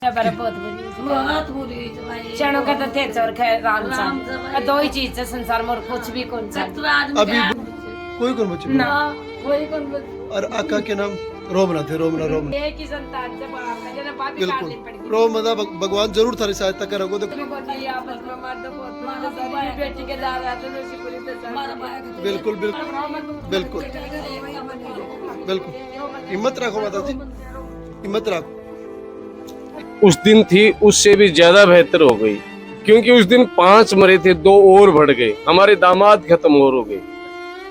बहुत बुरी क्षणों का तो थे चोर राम दो ही चीज है संसार में और कुछ भी कौन सा अभी कोई कौन बच्चे ना कोई कौन और अक्का के नाम रोमना थे। रोमना एक ही संतान से बड़ा का जना बात भी बिल्कुल काटनी पड़ेगी। रोमना भगवान जरूर थारी सहायता करेगो। तुम्हें बहुत ही आपस में मार दो बहुत सारी बेटी के जा रहा था तो उसी पूरी तरह बिल्कुल बिल्कुल बिल्कुल हिम्मत रखो माता जी, हिम्मत रखो। उस दिन थी उससे भी ज्यादा बेहतर हो गई, क्योंकि उस दिन 5 मरे थे, 2 और बढ़ गए, हमारे दामाद खत्म और हो गए।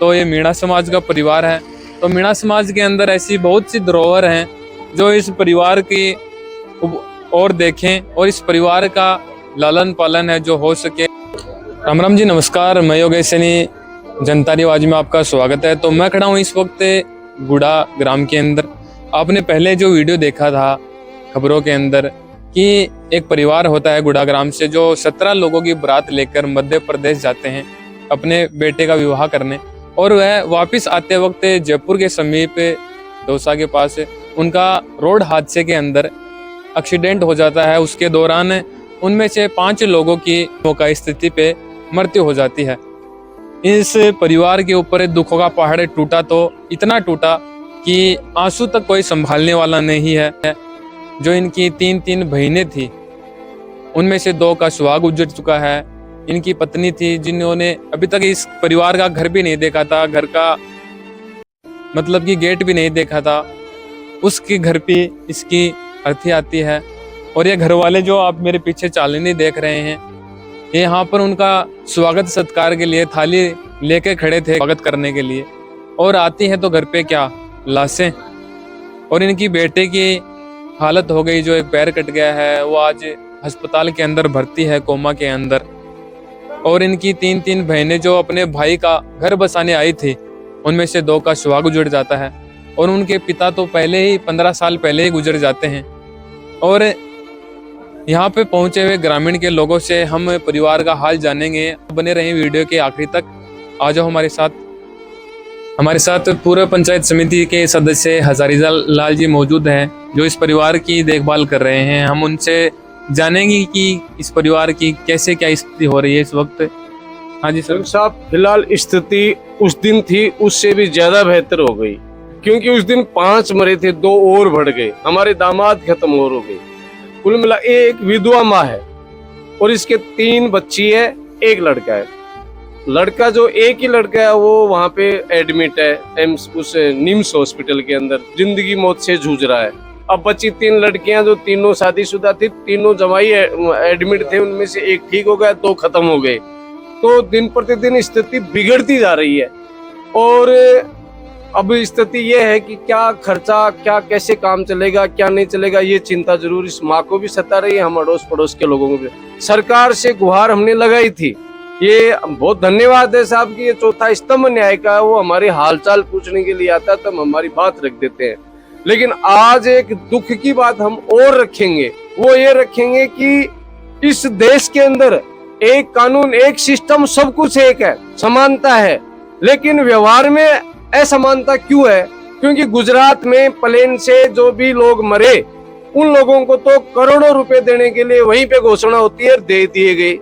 तो ये मीणा समाज का परिवार है। तो मीणा समाज के अंदर ऐसी बहुत सी धरोहर हैं जो इस परिवार की और देखें और इस परिवार का लालन पालन है जो हो सके। राम राम जी, नमस्कार। मैं योगेश सैनी, जनता रिवाज में आपका स्वागत है। तो मैं खड़ा हूँ इस वक्त गुड़ा ग्राम के अंदर। आपने पहले जो वीडियो देखा था खबरों के अंदर कि एक परिवार होता है गुड़ा ग्राम से जो 17 लोगों की बारात लेकर मध्य प्रदेश जाते हैं अपने बेटे का विवाह करने, और वह वापस आते वक्त जयपुर के समीप दौसा के पास उनका रोड हादसे के अंदर एक्सीडेंट हो जाता है। उसके दौरान उनमें से 5 लोगों की मौका स्थिति पे मृत्यु हो जाती है। इस परिवार के ऊपर दुखों का पहाड़ टूटा, तो इतना टूटा कि आंसू तक कोई संभालने वाला नहीं है। जो इनकी 3 बहनें थी उनमें से 2 का सुहाग उजड़ चुका है। इनकी पत्नी थी जिन्होंने अभी तक इस परिवार का घर भी नहीं देखा था, घर का मतलब कि गेट भी नहीं देखा था। उसके घर पे इसकी अर्थी आती है। और ये घर वाले जो आप मेरे पीछे चालीनी देख रहे हैं, ये यहाँ पर उनका स्वागत सत्कार के लिए थाली लेके खड़े थे स्वागत करने के लिए, और आती है तो घर पे क्या लाशें। और इनकी बेटे की हालत हो गई, जो एक पैर कट गया है, वो आज अस्पताल के अंदर भर्ती है कोमा के अंदर। और इनकी 3 बहनें जो अपने भाई का घर बसाने आई थी, उनमें से 2 का सुहाग उजड़ जाता है। और उनके पिता तो पहले ही 15 साल पहले ही गुजर जाते हैं। और यहाँ पे पहुंचे हुए ग्रामीण के लोगों से हम परिवार का हाल जानेंगे। बने रहें वीडियो के आखिरी तक। आ जाओ हमारे साथ पूर्व पंचायत समिति के सदस्य हजारी लाल जी मौजूद हैं जो इस परिवार की देखभाल कर रहे हैं। हम उनसे जानेंगे कि इस परिवार की कैसे क्या स्थिति हो रही है इस वक्त। हाँ जी सर। साहब, फिलहाल स्थिति उस दिन थी उससे भी ज्यादा बेहतर हो गई, क्योंकि उस दिन 5 मरे थे, 2 और बढ़ गए, हमारे दामाद खत्म और हो गए। कुल मिला एक विधवा माँ है और इसके 3 बच्ची है, 1 लड़का है। लड़का जो एक ही लड़का है वो वहाँ पे एडमिट है एम्स उस निम्स हॉस्पिटल के अंदर, जिंदगी मौत से जूझ रहा है। अब बची 3 लड़कियां जो तीनों शादीशुदा थी, तीनों जवाई एडमिट थे, उनमें से 1 ठीक हो गया, 2 खत्म हो गए। तो दिन प्रतिदिन स्थिति बिगड़ती जा रही है। और अब स्थिति ये है कि क्या खर्चा, क्या कैसे काम चलेगा, क्या नहीं चलेगा, ये चिंता जरूर इस माँ को भी सता रही है, हम अड़ोस पड़ोस के लोगों को भी। सरकार से गुहार हमने लगाई थी, ये बहुत धन्यवाद है साहब की ये चौथा स्तंभ न्याय का है, वो हमारे हालचाल पूछने के लिए आता है, तब हमारी बात रख देते हैं। लेकिन आज एक दुख की बात हम और रखेंगे, वो ये रखेंगे कि इस देश के अंदर एक कानून, एक सिस्टम, सब कुछ एक है, समानता है, लेकिन व्यवहार में असमानता क्यों है? क्योंकि गुजरात में प्लेन से जो भी लोग मरे, उन लोगों को तो करोड़ों रुपए देने के लिए वहीं पे घोषणा होती है, दे दिए गए।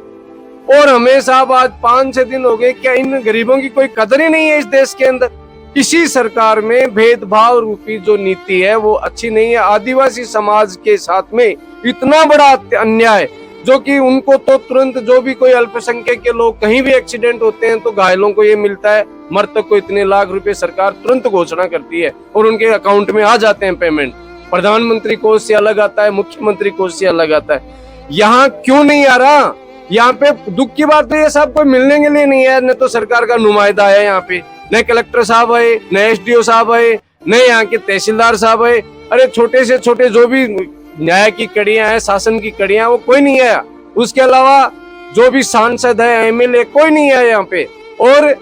और हमें साहब आज 5-6 दिन हो गए, क्या इन गरीबों की कोई कदर ही नहीं है इस देश के अंदर? किसी सरकार में भेदभाव रूपी जो नीति है वो अच्छी नहीं है। आदिवासी समाज के साथ में इतना बड़ा अन्याय, जो कि उनको तो तुरंत, जो भी कोई अल्पसंख्यक के लोग कहीं भी एक्सीडेंट होते हैं तो घायलों को ये मिलता है, मृतक को इतने लाख रुपए सरकार तुरंत घोषणा करती है और उनके अकाउंट में आ जाते हैं पेमेंट। प्रधानमंत्री कोष से अलग आता है, मुख्यमंत्री कोष से अलग आता है। यहाँ क्यों नहीं आ रहा? यहाँ पे दुख की बात तो ये साहब कोई मिलने के लिए नहीं है, न तो सरकार का नुमाइंदा है यहाँ पे, न कलेक्टर साहब है, न एसडीओ साहब है, न यहाँ के तहसीलदार साहब है। अरे छोटे से छोटे जो भी न्याय की कड़ियां हैं, शासन की कड़ियां, वो कोई नहीं आया। उसके अलावा जो भी सांसद है, एमएलए, कोई नहीं आया यहाँ पे। और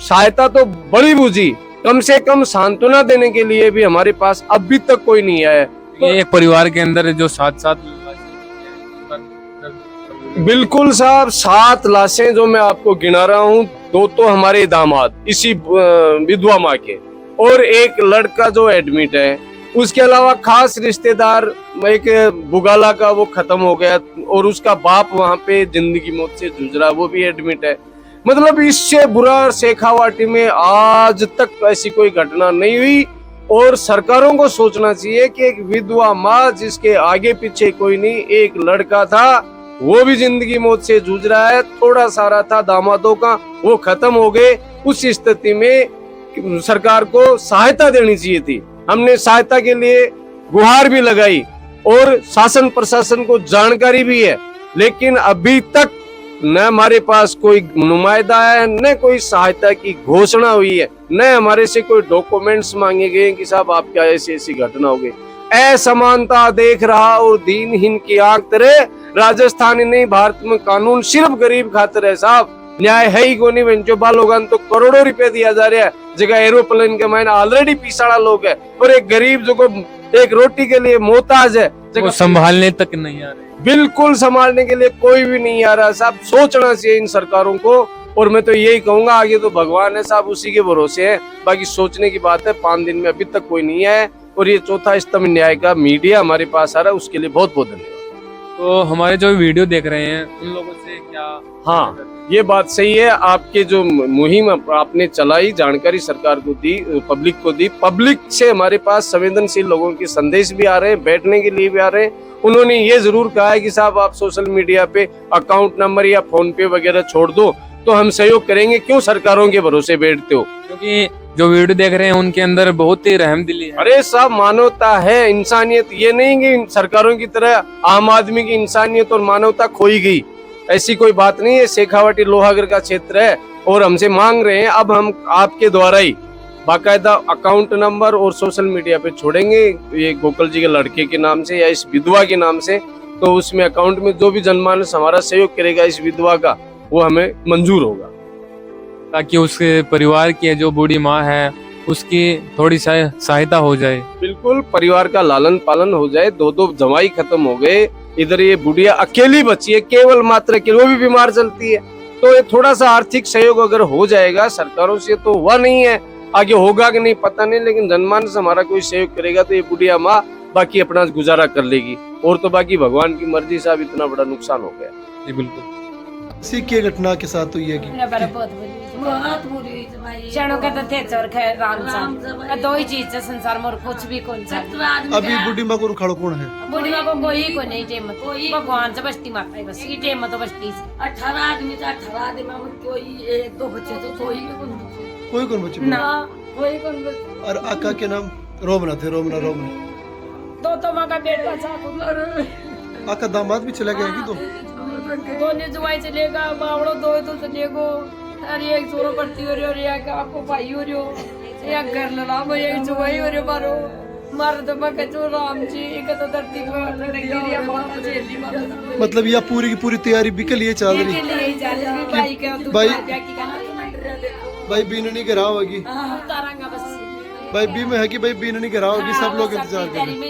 सहायता तो बड़ी बूझी, कम से कम सांत्वना देने के लिए भी हमारे पास अभी तक कोई नहीं आया। ये एक परिवार के अंदर जो 7 बिल्कुल साहब, 7 लाशें जो मैं आपको गिना रहा हूँ, 2 तो हमारे दामाद इसी विधवा माँ के, और 1 लड़का जो एडमिट है, उसके अलावा खास रिश्तेदार एक बुगाला का वो खत्म हो गया और उसका बाप वहां पे जिंदगी मौत से जूझ रहा, वो भी एडमिट है। मतलब इससे बुरा शेखावाटी में आज तक ऐसी कोई घटना नहीं हुई। और सरकारों को सोचना चाहिए कि एक विधवा माँ जिसके आगे पीछे कोई नहीं, एक लड़का था वो भी जिंदगी मौत से जूझ रहा है, थोड़ा सारा था दामादों का वो खत्म हो गए। उस स्थिति में सरकार को सहायता देनी चाहिए थी। हमने सहायता के लिए गुहार भी लगाई और शासन प्रशासन को जानकारी भी है, लेकिन अभी तक न हमारे पास कोई नुमाइंदा है, न कोई सहायता की घोषणा हुई है, न हमारे से कोई डॉक्यूमेंट्स मांगे गए कि साहब आपका ऐसी ऐसी घटना हो गई। असमानता देख रहा और दीनहीन की आग तरह राजस्थान ही नहीं, भारत में कानून सिर्फ गरीब खातिर है साहब, न्याय है ही को नहीं। बंचो बालोगन तो करोड़ों रुपए दिया जा रहा है, जगह एरोप्लेन के मायने ऑलरेडी पिछड़ा लोग है, और एक गरीब जो को एक रोटी के लिए मोहताज है, वो संभालने तक नहीं आ रहे। बिल्कुल संभालने के लिए कोई भी नहीं आ रहा साहब। सोचना चाहिए इन सरकारों को। और मैं तो यही कहूंगा, आगे तो भगवान है साहब, उसी के भरोसे है, बाकी सोचने की बात है। 5 दिन में अभी तक कोई नहीं है, और ये चौथा स्तंभ न्याय का मीडिया हमारे पास आ रहा है, उसके लिए बहुत बहुत धन्यवाद। तो हमारे जो वीडियो देख रहे हैं उन लोगों से क्या? हाँ, ये बात सही है। आपके जो मुहिम आपने चलाई, जानकारी सरकार को दी, पब्लिक को दी, पब्लिक से हमारे पास संवेदनशील लोगों के संदेश भी आ रहे हैं, बैठने के लिए भी आ रहे हैं। उन्होंने ये जरूर कहा है कि साहब आप सोशल मीडिया पे अकाउंट नंबर या फोन पे वगैरह छोड़ दो तो हम सहयोग करेंगे, क्यों सरकारों के भरोसे बैठते हो। क्योंकि जो वीडियो देख रहे हैं उनके अंदर बहुत ही रहमदिली है। अरे साहब, मानवता है, इंसानियत, ये नहीं कि सरकारों की तरह आम आदमी की इंसानियत और मानवता खोई गई, ऐसी कोई बात नहीं है। शेखावाटी लोहागढ़ का क्षेत्र है और हमसे मांग रहे हैं, अब हम आपके द्वारा ही बाकायदा अकाउंट नंबर और सोशल मीडिया पे छोड़ेंगे, ये गोकुल जी के लड़के के नाम से या इस विधवा के नाम से। तो उसमें अकाउंट में जो भी जनमानस हमारा सहयोग करेगा इस विधवा का, वो हमें मंजूर होगा, ताकि उसके परिवार की जो बूढ़ी माँ है उसकी थोड़ी सहायता हो जाए। बिल्कुल, परिवार का लालन पालन हो जाए। 2 जवाई खत्म हो गए, इधर ये बुढ़िया अकेली बची है, केवल मात्र के, वो भी बीमार चलती है। तो ये थोड़ा सा आर्थिक सहयोग अगर हो जाएगा सरकारों से, तो हुआ नहीं है, आगे होगा कि नहीं पता नहीं, लेकिन जनमानस हमारा कोई सहयोग करेगा तो ये बुढ़िया माँ बाकी अपना गुजारा कर लेगी। और तो बाकी भगवान की मर्जी साहब, इतना बड़ा नुकसान हो गया। जी बिल्कुल। इसी की घटना के साथ हुई है कि बहुत बुरी क्षणों का तो थे चोर खैर राम दो ही चीज है संसार में, और कुछ भी कौन सा। अभी बुढ़ी माँ को खड़ो कौन है? बुढ़ी माँ को कोई नहीं टेम, भगवान से बस्ती माता है बस, ये टेम तो बस्ती से 18 आदमी था, 18 आदमी में कोई 1-2 बच्चे तो कोई कौन बच्चे ना, कोई कौन बच्चे। और आका के नाम रोमना थे, रोमना तो माँ का बेटा था, आका दामाद भी चला गया कि दोनों जुआई चलेगा, बावड़ो 2 तो चलेगो। अरे एक चोरो पड़ती हो रही हो, एक आपको भाई हो रही हो, एक घर लड़ा में एक जुआई हो रही मारो मारो तो मैं कहूँ राम जी एक तो धरती पर। मतलब यह पूरी की पूरी तैयारी बिकल ये चल रही भाई बीननी गिरा होगी, भाई बी में है कि भाई बीननी गिरा होगी, सब लोग इंतजार कर रहे हैं।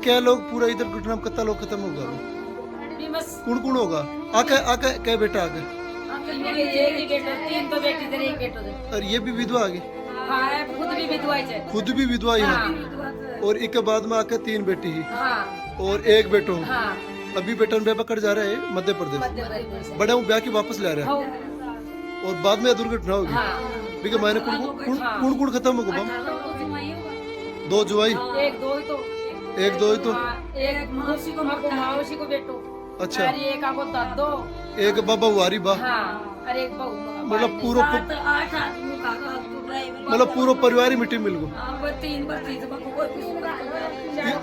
क्या लोग पूरा इधर घटना कत्ता लोग खत्म होगा, कौन होगा? आका क्या बेटा आ गए? 3 तो बेटी थे, 1 बेटा थे। और ये भी विधवा आ गई? हाँ, खुद भी विधवा ही है। और एक के बाद में आके 3 बेटी ही और 1 बेटो। अभी बेटा ब्याह पकड़ जा रहा है मध्य प्रदेश, बड़े ब्याह की वापस ले रहा है, और बाद में दुर्घटना होगी। बिके मायने कौन खत्म होगा? 2 जुआई, 1-2 ही तो एक मौसी को बेटो, अच्छा, एक आपको दादो, एक बाबा वारी बा, अरे एक बहू, मतलब पूरा परिवार ही मिट्टी मिल गो। 3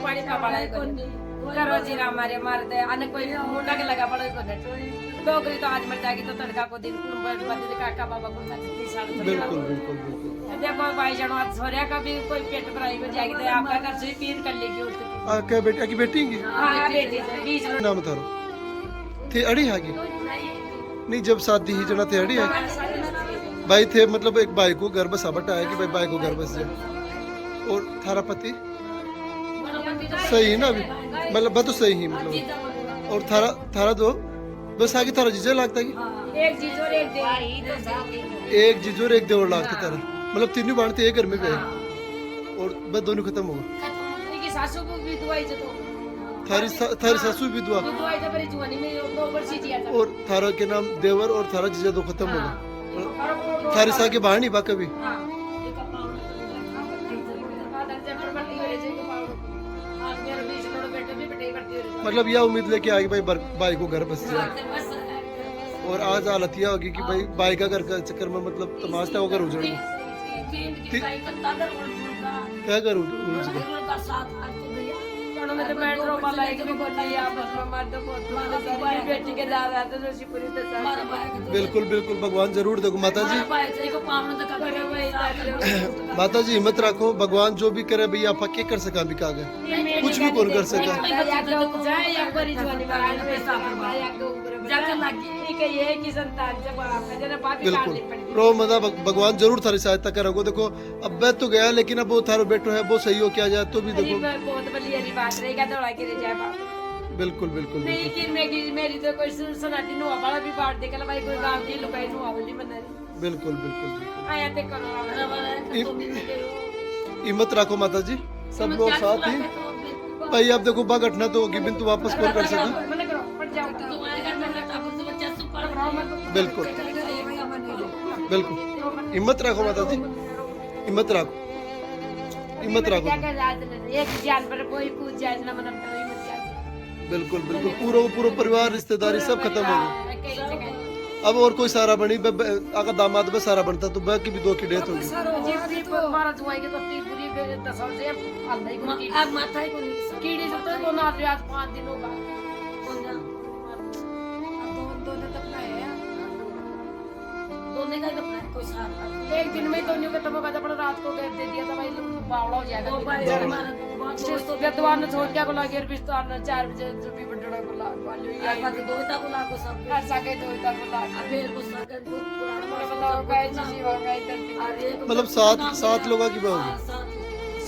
पानी का बड़ा करो जी राम मार दे अने कोई मुंडा के लगा पड़े को डोगरी तो आज मर जाएगी तो तड़का को दिन बंदे काका बाबा को बिल्कुल देखो भाई जनो आज छोरिया का भी कोई पेट भराई हो जाएगी तो आपका घर से पीर कर लेगी उसकी। क्या बेटा की बेटी की? हां बेटी बीच में नाम थारो थे अड़ी हागी नहीं, जब शादी ही जना थे अड़ी है भाई थे, मतलब एक भाई को घर बसा बटा है कि भाई भाई को घर बस जाए। और थारा पति सही है ना अभी, मतलब बात तो सही ही मतलब। और थारा दो बस आगे थारा जीजा लगता है कि एक जीजो और एक देवर, एक जीजो और एक देवर लगता तारा। मतलब तीनों बाण थे एक घर में भी हाँ। और बस दोनों खत्म हो गए। इनकी सासू को भी दुआई से तो थारी सासू विधवा दुआई से बड़ी जुआनी में 2 वर्ष ही जिया था। और थारा के नाम देवर और थारा जीजा दो खत्म हो गए। हाँ। थारी सा के बाहर नहीं बाका भी। हाँ। ये का पाउंड जब बड़ी हो रही है को पाउंड आज मेरे बीच में बेटे भी बेटे करती हो रही मतलब यह उम्मीद लेके आगे भाई भाई को घर बस जाए और आज हालत यह होगी कि भाई भाई का घर का चक्कर में मतलब तमाशा होकर उजड़ी क्या करूँ में तो मेट्रो वाला एक भी कोई नहीं आपस में मर तो बहुत बेटी के जा रहा था तो शिवपुरी तो बिल्कुल बिल्कुल भगवान जरूर देखो माता जी। माता जी हिम्मत रखो, भगवान जो भी करे भैया आप क्या कर सका भी कागे कुछ भी कौन कर सका। बिल्कुल रो मजा भगवान जरूर थारी सहायता करोगे। देखो अब मैं तो गया लेकिन अब वो थारो बेटो है वो सही हो क्या जाए तो भी देखो। बिल्कुल बिल्कुल मेरी तो कोई सनाटी नुआ वाला भी बांट दे कल भाई कोई गांव की लुकाई नुआ वाली बना बिल्कुल बिल्कुल आया ते करो हिम्मत रखो माता जी, सब लोग साथ ही। भाई अब देखो बा घटना तो होगी बिन तो वापस कौन कर सका। बिल्कुल बिल्कुल हिम्मत रखो माता जी, हिम्मत रखो, हिम्मत रखो। एक जानवर कोई पूछ जाए ना मतलब बिल्कुल बिल्कुल पूरा परिवार रिश्तेदारी सब खत्म हो गए। अब और कोई सारा बनी अगर दामाद में सारा बनता तो बह की भी 2 की डेथ होगी। कीड़ी से तो 5 दिन होगा। एक दिन में तो नहीं खत्म होगा, अपना रात को गैस दे दिया था भाई बावड़ा हो जाएगा। ने छोड़ क्या को लगे बिस्तार ने 4 बजे जो भी बड़ड़ा को लाग वाली या पति दोता को लाग सब ऐसा के दोता को लाग फिर को सकन पुराना मतलब गए जी हो गए मतलब 7 लोगों की बात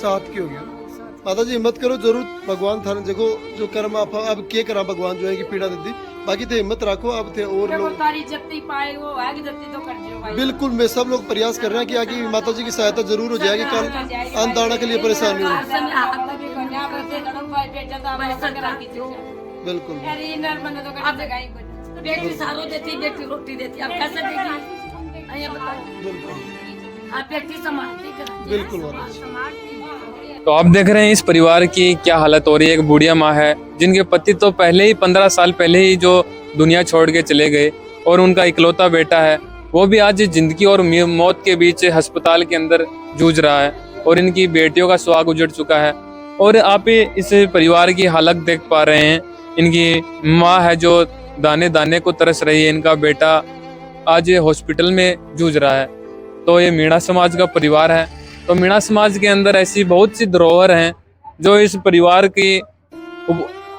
7 की हो गया। माता जी हिम्मत करो जरूर, भगवान थाने देखो जो कर्म आप अब क्या करा भगवान जो है कि पीड़ा देती बाकी थे हिम्मत रखो। अब थे और लोग तारी जत्ती पाए वो है कि जत्ती तो कर दियो भाई। बिल्कुल मैं सब लोग प्रयास कर रहे हैं कि आगे माता जी की सहायता जरूर हो जाएगी। कल अन्नदान के लिए परेशानी हो। बिल्कुल बेटी सारो देती बेटी रोटी देती अब कैसे देगी बेटी संभालती बिल्कुल। तो आप देख रहे हैं इस परिवार की क्या हालत हो रही है। एक बुढ़िया माँ है जिनके पति तो पहले ही 15 साल पहले ही जो दुनिया छोड़ के चले गए और उनका इकलौता बेटा है वो भी आज जिंदगी और मौत के बीच अस्पताल के अंदर जूझ रहा है और इनकी बेटियों का सुहाग उजड़ चुका है। और आप इस परिवार की हालत देख पा रहे हैं। इनकी माँ है जो दाने दाने को तरस रही है, इनका बेटा आज हॉस्पिटल में जूझ रहा है। तो ये मीणा समाज का परिवार है। तो मीणा समाज के अंदर ऐसी बहुत सी धरोहर हैं जो इस परिवार की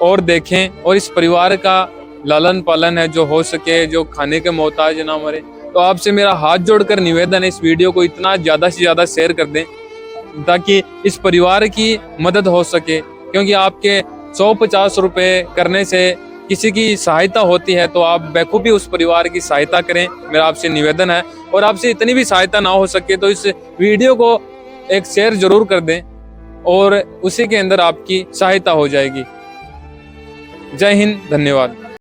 और देखें और इस परिवार का लालन पालन है जो हो सके, जो खाने के मोहताज ना मरे। तो आपसे मेरा हाथ जोड़कर निवेदन है इस वीडियो को इतना ज़्यादा से ज़्यादा शेयर कर दें ताकि इस परिवार की मदद हो सके, क्योंकि आपके 150 रुपये करने से किसी की सहायता होती है। तो आप बेखूबी उस परिवार की सहायता करें, मेरा आपसे निवेदन है। और आपसे इतनी भी सहायता ना हो सके तो इस वीडियो को एक शेयर जरूर कर दें और उसी के अंदर आपकी सहायता हो जाएगी। जय हिंद, धन्यवाद।